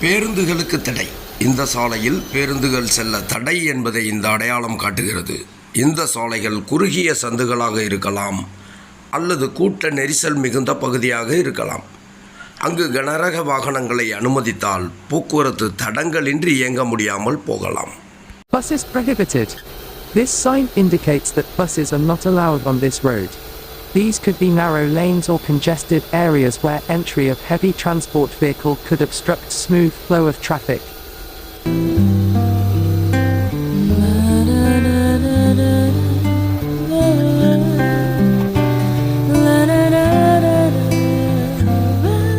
பேருந்துகளுக்கு தடை. இந்த சாலையில் பேருந்துகள் செல்ல தடை என்பதை இந்த அடையாளம் காட்டுகிறது. இந்த சாலைகள் குறுகிய சந்துகளாக இருக்கலாம் அல்லது கூட்ட நெரிசல் மிகுந்த பகுதியாக இருக்கலாம். அங்கு கனரக வாகனங்களை அனுமதித்தால் போக்குவரத்து தடங்கலின்றி இயங்க முடியாமல் போகலாம். Bus is prohibited. This sign indicates that buses are not allowed on this road. These could be narrow lanes or congested areas where entry of heavy transport vehicle could obstruct smooth flow of traffic.